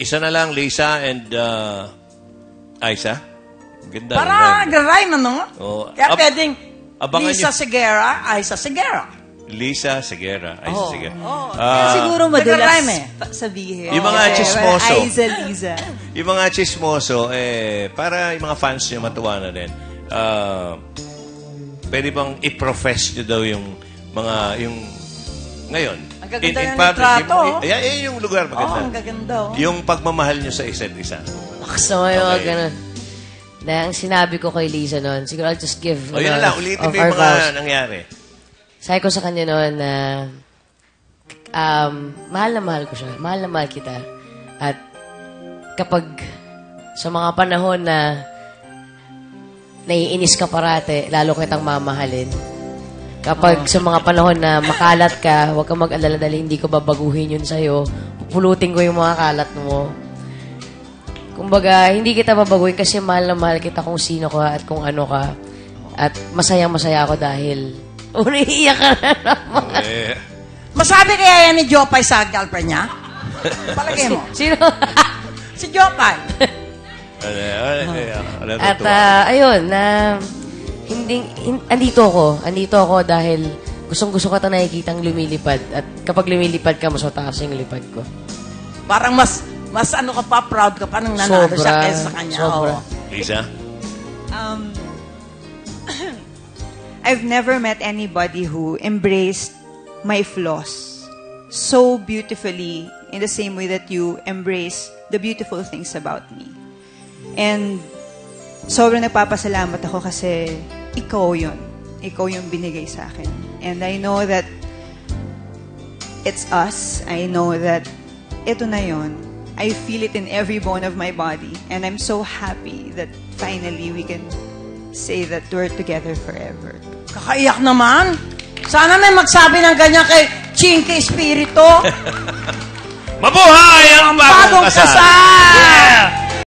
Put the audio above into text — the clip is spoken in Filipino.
Isa na lang, Lisa and Aiza. Ganda. Para nag-rhyme, ano? Oh. Kaya pwedeng nyo. Lisa Segura, Aiza Segura. Lisa Segura. Aiza Segura. Siguro madalas nag-rhyme sabihin. Yung mga chismoso. Aiza, Liza. Yung mga chismoso, para yung mga fans nyo matuwa na din, pwede bang i-profess nyo daw yung mga, yung, ngayon. Ang gaganda ng litrato. Yan yung lugar maganda. Ang gaganda. Yung pagmamahal nyo sa isa't isa. So, yung ganun. Na ang sinabi ko kay Liza noon, siguro I'll just give yun na lang, ulitin mo yung mga nangyari. Sabi ko sa kanya noon na mahal na mahal ko siya. Mahal na mahal kita. At kapag sa mga panahon na naiinis ka parate, lalo kitang mamahalin. Kapag sa mga panahon na makalat ka, huwag kang mag-alala dahil hindi ko babaguhin yun sa'yo. Pupulutin ko yung mga kalat mo. Kumbaga, hindi kita babaguhin kasi mahal na mahal kita kung sino ka at kung ano ka. At masayang-masaya ako dahil umiiyak ka na naman. Masabi kaya yan ni Jopay sa girlfriend niya? Palagay mo. Sino? Si Jopay. At ayun, andito ako dahil gustong-gusto ka ito nakikitang lumilipad. At kapag lumilipad ka, mas mataas yung lipad ko. Parang mas ano ka pa, proud ka pa nang nanalo siya kaysa sa kanya. Sobra. Lisa? I've never met anybody who embraced my flaws so beautifully in the same way that you embrace the beautiful things about me. And sobrang nagpapasalamat ako kasi ikaw yun. Ikaw yung binigay sa akin. And I know that it's us. I know that ito na yun. I feel it in every bone of my body. And I'm so happy that finally we can say that we're together forever. Kakaiyak naman. Sana may magsabi ng ganyan kay Chinky Espiritu. Mabuhay ang bagong kasal!